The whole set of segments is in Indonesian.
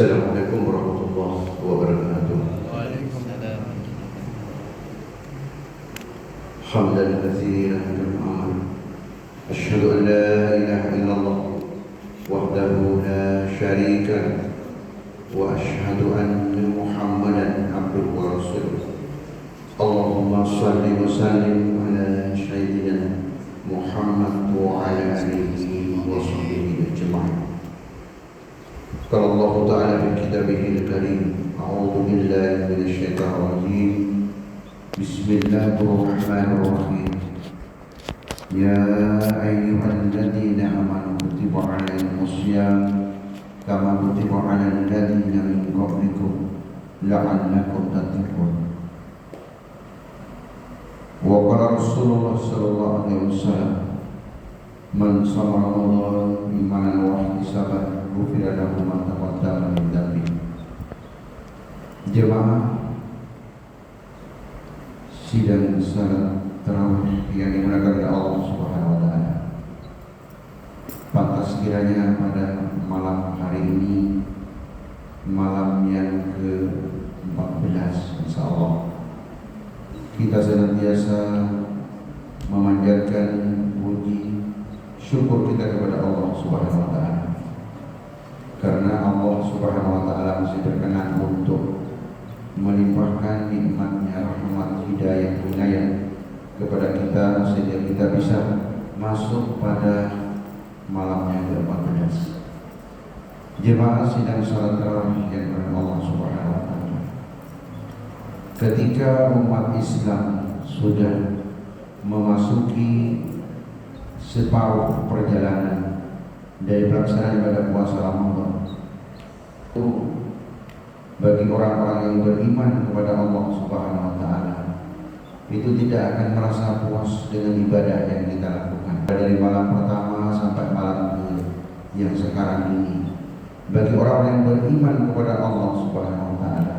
Assalamualaikum warahmatullahi wabarakatuh. Waalaikumsalam. Hamdan katsiran kamalan. Asyhadu an la ilaha illallah wahdahu la syarika lahu wa asyhadu anna Muhammadan abduhu wa rasuluh. Allahumma shalli wa sallim ala sayyidina Muhammad wa ala alihi wa sahbihi ajma'in. قال الله تعالى في كتابه الكريم أعوذ بالله من الشيطان الرجيم بسم الله الرحمن الرحيم يا أيها الذين آمنوا كتب عليكم الصيام كما كتب على الذين من قبلكم لعلكم تتقون وقال رسول الله صلى الله عليه وسلم من صام رمضان إيمانا واحتسابا غفر له ما تقدم من ذنبه. Jemaah sidang salat tarawih yang dimuliakan oleh Allah Subhanahu wa taala. Pantas kiranya pada malam hari ini, malam yang ke-14 insyaallah, kita senantiasa memanjatkan puji syukur kita kepada Allah Subhanahu wa taala. Karena Allah Subhanahu wa taala masih berkenan untuk melimpahkan nikmatnya, rahmat, hidayah, inayah kepada kita sehingga kita bisa masuk pada malam yang ke-14. Jemaah sidang salat tarawih yang dimuliakan Allah Subhanahu wa taala. Ketika umat Islam sudah memasuki separuh perjalanan dari pelaksanaan ibadah puasa Ramadan, bagi orang-orang yang beriman kepada Allah Subhanahu wa taala, itu tidak akan merasa puas dengan ibadah yang kita lakukan dari malam pertama sampai malam yang sekarang ini. Bagi orang yang beriman kepada Allah Subhanahu wa taala,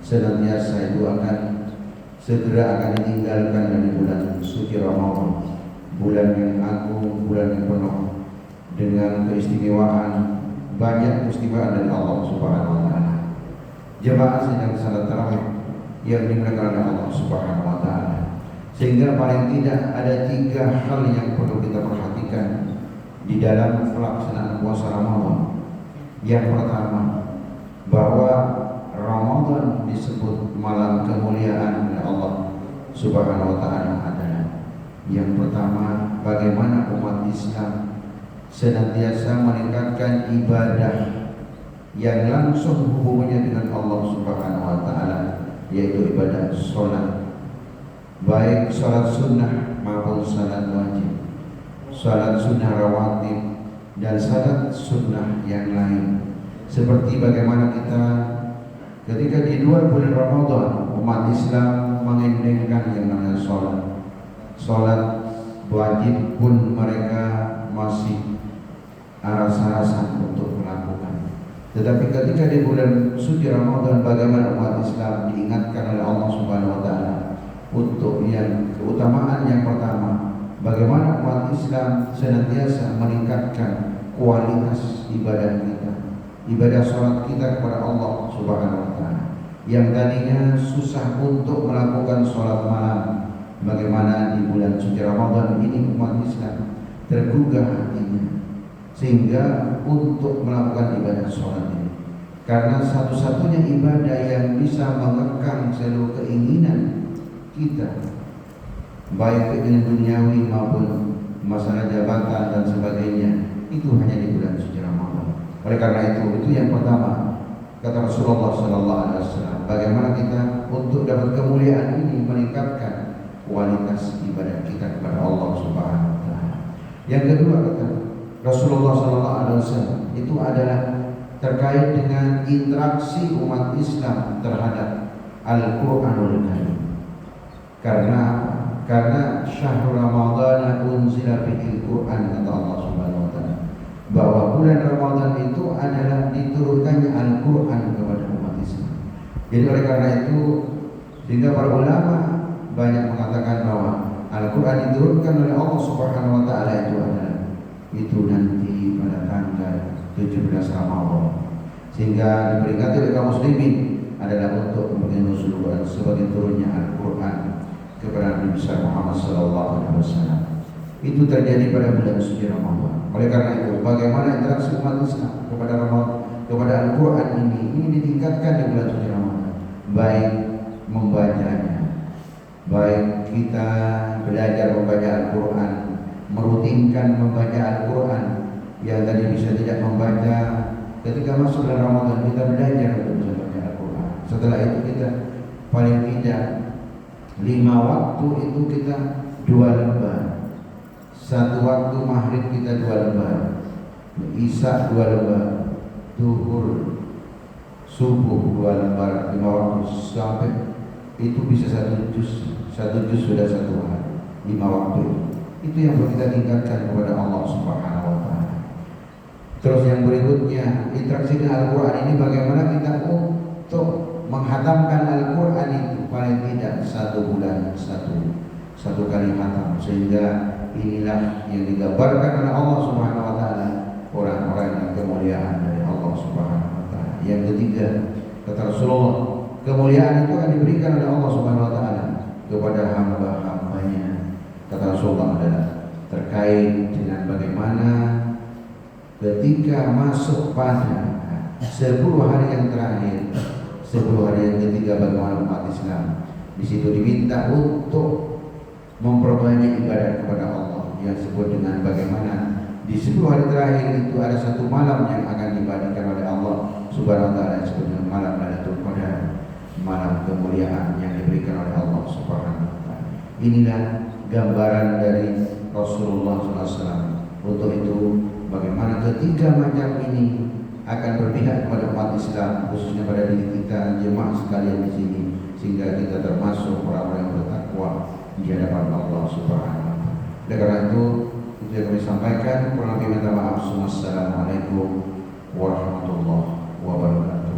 senantiasa itu akan segera akan ditinggalkan dari bulan suci Ramadan, bulan yang agung, bulan yang penuh dengan keistimewaan, banyak keistimewaan dari Allah Subhanahu wa taala. Jemaah sidang salat tarawih yang dimuliakan oleh Allah Subhanahu wa taala. Sehingga paling tidak ada 3 hal yang perlu kita perhatikan di dalam pelaksanaan puasa Ramadan. Yang pertama, bahwa Ramadan disebut malam kemuliaan oleh Allah Subhanahu wa taala adalah yang pertama, bagaimana umat Islam senantiasa meningkatkan ibadah yang langsung hubungannya dengan Allah Subhanahu wa taala, yaitu ibadah sholat, baik sholat sunnah maupun sholat wajib, sholat sunnah rawatib dan sholat sunnah yang lain. Seperti bagaimana kita ketika di luar bulan Ramadan, umat Islam mengendengkan yang namanya sholat wajib pun mereka masih rasa-rasa untuk melakukan. Tetapi ketika di bulan suci Ramadan, bagaimana umat Islam diingatkan oleh Allah Subhanahu wa taala untuk yang keutamaan yang pertama, bagaimana umat Islam senantiasa meningkatkan kualitas ibadah kita, ibadah sholat kita kepada Allah Subhanahu wa taala. Yang tadinya susah untuk melakukan sholat malam, bagaimana di bulan suci Ramadan ini umat Islam tergugah hatinya sehingga untuk melakukan ibadah sholat ini, karena satu-satunya ibadah yang bisa mengekang seluruh keinginan kita, baik keinginan duniawi maupun masalah jabatan dan sebagainya, itu hanya di bulan suci Ramadan. Oleh karena itu yang pertama kata Rasulullah Sallallahu Alaihi Wasallam, bagaimana kita untuk dapat kemuliaan ini meningkatkan kualitas ibadah kita kepada Allah Subhanahu wa taala. Yang kedua kata Rasulullah Sallallahu Alaihi Wasallam itu adalah terkait dengan interaksi umat Islam terhadap Al-Qur'anul Karim. Karena syahrul Ramadan unzila fihil Qur'an, kata Allah Subhanahu wa taala, bahwa bulan Ramadan itu adalah diturunkannya Al-Qur'an kepada umat Islam. Jadi oleh karena itu sehingga para ulama banyak mengatakan bahwa Al-Qur'an diturunkan oleh Allah Subhanahu wa taala itu nanti pada tanggal 17 Ramadan. sehingga diperingati oleh kaum muslimin adalah untuk nuzul Quran sebagai turunnya Al-Quran kepada Nabi besar Muhammad SAW. Itu terjadi pada bulan suci Ramadan. Oleh karena itu, bagaimana interaksi umat Islam kepada Ramadan, kepada Al-Quran ini ditingkatkan di bulan suci Ramadan. Baik membacanya, baik kita belajar membaca Al-Quran, merutinkan membaca Al-Quran. Yang tadi bisa tidak membaca, ketika masuk dalam Ramadan kita belajar untuk bisa membaca Al-Quran. Setelah itu kita paling tidak 5 waktu itu kita 2 lembar. 1 waktu maghrib kita 2 lembar, isya 2 lembar, zuhur, subuh 2 lembar, 5 waktu sampai itu bisa 1 juz. 1 juz sudah 1 hari, 5 waktu itu yang perlu kita tingkatkan kepada Allah Subhanahu wa Ta'ala. Terus yang berikutnya, interaksi dengan Al-Quran ini bagaimana kita untuk menghatamkan Al-Quran itu paling tidak 1 bulan satu kali khatam, sehingga inilah yang digambarkan oleh Allah Subhanahu wa Ta'ala, orang-orang yang kemuliaan dari Allah Subhanahu wa Ta'ala. Yang ketiga, kata Rasulullah, kemuliaan itu akan diberikan oleh Allah Subhanahu wa Ta'ala kepada hamba-hambanya. Kata Rasulullah adalah terkait dengan bagaimana ketika masuk pada 10 hari yang terakhir, 10 hari yang ketiga bagaimana umat Islam di situ diminta untuk memperbanyak ibadah kepada Allah, yang disebut dengan bagaimana di 10 hari terakhir itu ada 1 malam yang akan diibadahkan oleh Allah Subhanahu wa Ta'ala, yang disebut dengan malam Lailatul Qadar, malam kemuliaan yang diberikan oleh Allah Subhanahu wa Ta'ala. Inilah gambaran dari Rasulullah SAW. Untuk itu bagaimana ketiga macam ini akan berpihak kepada umat Islam, khususnya pada diri kita jemaah sekalian di sini, sehingga kita termasuk orang-orang yang bertakwa di hadapan Allah Subhanahu wa Ta'ala. Oleh karena itu yang kami sampaikan, kurang lebih minta maaf. Assalamualaikum warahmatullahi wabarakatuh.